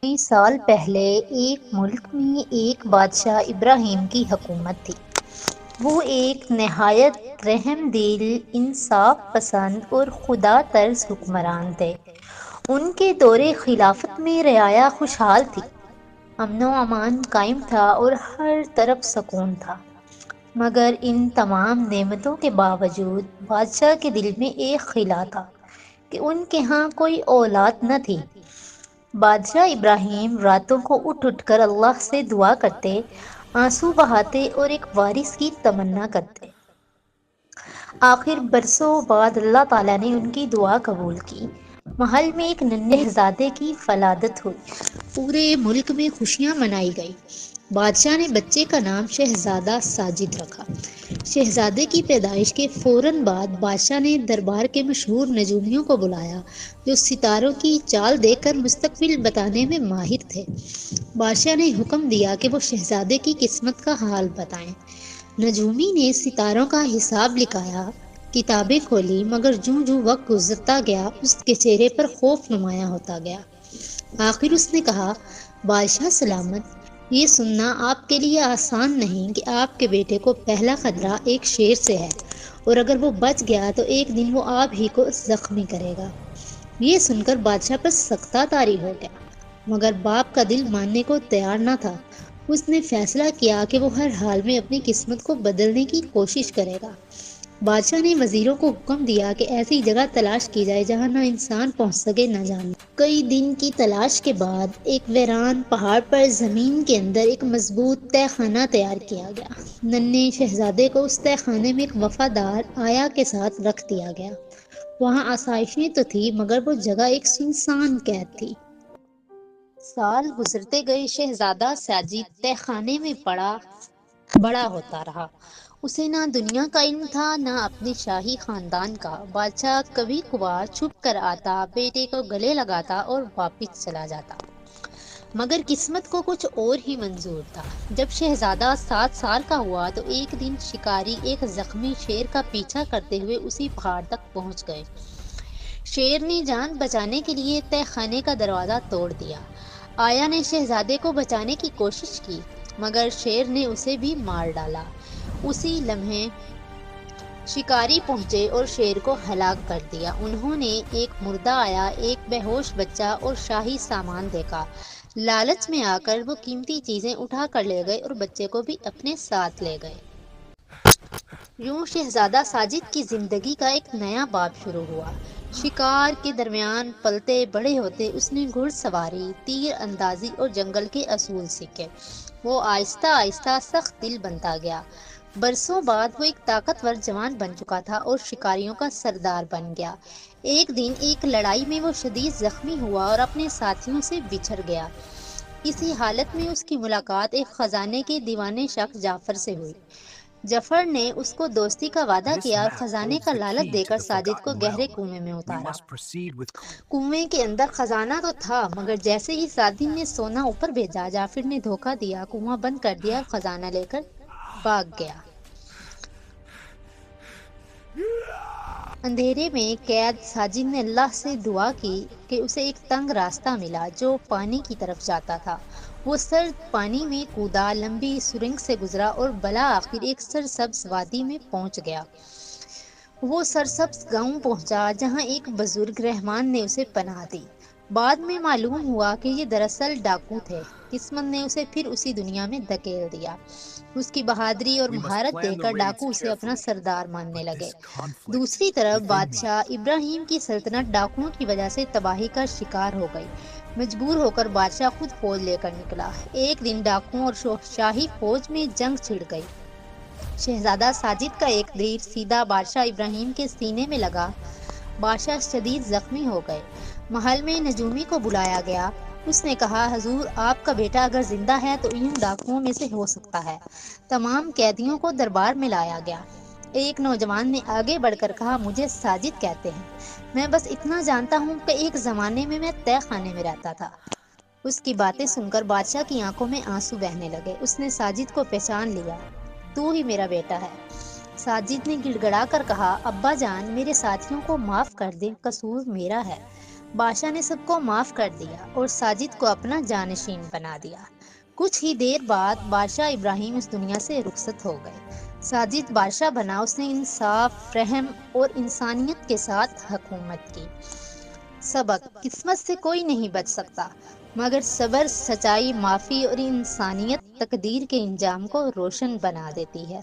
کئی سال پہلے ایک ملک میں ایک بادشاہ ابراہیم کی حکومت تھی۔ وہ ایک نہایت رحم دل، انصاف پسند اور خدا ترس حکمران تھے۔ ان کے دور خلافت میں رعایا خوشحال تھی، امن و امان قائم تھا اور ہر طرف سکون تھا۔ مگر ان تمام نعمتوں کے باوجود بادشاہ کے دل میں ایک خلا تھا کہ ان کے ہاں کوئی اولاد نہ تھی۔ بادشاہ ابراہیم راتوں کو اٹھ اٹھ کر اللہ سے دعا کرتے، آنسو بہاتے اور ایک وارث کی تمنا کرتے۔ آخر برسوں بعد اللہ تعالیٰ نے ان کی دعا قبول کی۔ محل میں ایک ننھے شہزادے کی ولادت ہوئی۔ پورے ملک میں خوشیاں منائی گئی۔ بادشاہ نے بچے کا نام شہزادہ ساجد رکھا۔ شہزادے کی پیدائش کے فوراً بعد بادشاہ نے دربار کے مشہور نجومیوں کو بلایا، جو ستاروں کی چال دیکھ کر مستقبل بتانے میں ماہر تھے۔ بادشاہ نے حکم دیا کہ وہ شہزادے کی قسمت کا حال بتائیں۔ نجومی نے ستاروں کا حساب لکھایا، کتابیں کھولی، مگر جوں جوں وقت گزرتا گیا اس کے چہرے پر خوف نمایاں ہوتا گیا۔ آخر اس نے کہا، بادشاہ سلامت، یہ سننا آپ کے لیے آسان نہیں کہ آپ کے بیٹے کو پہلا خطرہ ایک شیر سے ہے، اور اگر وہ بچ گیا تو ایک دن وہ آپ ہی کو زخمی کرے گا۔ یہ سن کر بادشاہ پر سختہ طاری ہو گیا، مگر باپ کا دل ماننے کو تیار نہ تھا۔ اس نے فیصلہ کیا کہ وہ ہر حال میں اپنی قسمت کو بدلنے کی کوشش کرے گا۔ بادشاہ نے وزیروں کو حکم دیا کہ ایسی جگہ تلاش کی جائے جہاں نہ انسان پہنچ سکے نہ جانور۔ کئی دن کی تلاش کے بعد ایک ویران پہاڑ پر زمین کے اندر ایک مضبوط تہہ خانہ تیار کیا گیا۔ ننھے شہزادے کو اس تہہ خانے میں ایک وفادار آیا کے ساتھ رکھ دیا گیا۔ وہاں آسائشیں تو تھی، مگر وہ جگہ ایک سنسان قید تھی۔ سال گزرتے گئے، شہزادہ ساجد تہہ خانے میں بڑا ہوتا رہا۔ اسے نہ دنیا کا علم تھا نہ اپنے شاہی خاندان کا۔ بادشاہ کبھی کبھار چھپ کر آتا، بیٹے کو گلے لگاتا اور واپس چلا جاتا، مگر قسمت کو کچھ اور ہی منظور تھا۔ جب شہزادہ 7 سال کا ہوا تو ایک دن شکاری ایک زخمی شیر کا پیچھا کرتے ہوئے اسی پہاڑ تک پہنچ گئے۔ شیر نے جان بچانے کے لیے تہہ خانے کا دروازہ توڑ دیا۔ آیا نے شہزادے کو بچانے کی کوشش کی، مگر شیر نے اسے بھی مار ڈالا۔ اسی لمحے شکاری پہنچے اور شیر کو ہلاک کر دیا۔ انہوں نے ایک مردہ آیا، ایک بے ہوش بچہ اور شاہی سامان دیکھا۔ لالچ میں آ کر وہ قیمتی چیزیں اٹھا کر لے گئے اور بچے کو بھی اپنے ساتھ لے گئے۔ یوں شہزادہ ساجد کی زندگی کا ایک نیا باب شروع ہوا۔ شکار کے درمیان پلتے بڑے ہوتے اس نے گھڑ سواری، تیر اندازی اور جنگل کے اصول سیکھے۔ وہ آہستہ آہستہ سخت دل بنتا گیا۔ برسوں بعد وہ ایک طاقتور جوان بن چکا تھا اور شکاریوں کا سردار بن گیا۔ ایک دن ایک لڑائی میں وہ شدید زخمی ہوا اور اپنے ساتھیوں سے بچھڑ گیا۔ اسی حالت میں اس کی ملاقات ایک خزانے کے دیوانے شخص جعفر سے ہوئی۔ جعفر نے اس کو دوستی کا وعدہ کیا اور خزانے کا لالچ دے کر ساجد کو گہرے کنویں میں اتارا۔ کنویں کے اندر خزانہ تو تھا، مگر جیسے ہی ساجد نے سونا اوپر بھیجا، جعفر نے دھوکہ دیا، کنواں بند کر دیا اور خزانہ لے کر بھاگ گیا۔ اندھیرے میں قید ساجد نے اللہ سے دعا کی کہ اسے ایک تنگ راستہ ملا جو پانی کی طرف جاتا تھا۔ وہ سرد پانی میں کودا، لمبی سرنگ سے گزرا اور بالآخر ایک سرسبز وادی میں پہنچ گیا۔ وہ سرسبز گاؤں پہنچا جہاں ایک بزرگ رحمان نے اسے پناہ دی۔ بعد میں معلوم ہوا کہ یہ دراصل ڈاکو تھے۔ قسمت نے اسے پھر اسی دنیا میں دھکیل دیا۔ اس کی بہادری اور مہارت دیکھ کر ڈاکو اسے اپنا سردار ماننے لگے۔ دوسری طرف بادشاہ ابراہیم کی سلطنت ڈاکوؤں کی وجہ سے تباہی کا شکار ہو گئی۔ مجبور ہو کر بادشاہ خود فوج لے کر نکلا۔ ایک دن ڈاکوؤں اور شاہی فوج میں جنگ چھڑ گئی۔ شہزادہ ساجد کا ایک تیر سیدھا بادشاہ ابراہیم کے سینے میں لگا۔ بادشاہ شدید زخمی ہو گئے۔ محل میں نجومی کو بلایا گیا۔ اس نے کہا، حضور، آپ کا بیٹا اگر زندہ ہے تو ان ڈاکوؤں میں سے ہو سکتا ہے۔ تمام قیدیوں کو دربار میں لایا گیا۔ ایک نوجوان نے آگے بڑھ کر کہا، مجھے ساجد کہتے ہیں، میں بس اتنا جانتا ہوں کہ ایک زمانے میں تہہ خانے میں رہتا تھا۔ اس کی باتیں سن کر بادشاہ کی آنکھوں میں آنسو بہنے لگے۔ اس نے ساجد کو پہچان لیا۔ تو ہی میرا بیٹا ہے۔ ساجد نے گڑ گڑا کر کہا، ابا جان، میرے ساتھیوں کو معاف کر دیں، قصور میرا ہے۔ بادشاہ نے سب کو معاف کر دیا اور ساجد کو اپنا جانشین بنا دیا۔ کچھ ہی دیر بعد بادشاہ ابراہیم اس دنیا سے رخصت ہو گئے۔ ساجد بادشاہ بنا، اس نے انصاف، رحم اور انسانیت کے ساتھ حکومت کی۔ سبق: قسمت سے کوئی نہیں بچ سکتا، مگر صبر، سچائی، معافی اور انسانیت تقدیر کے انجام کو روشن بنا دیتی ہے۔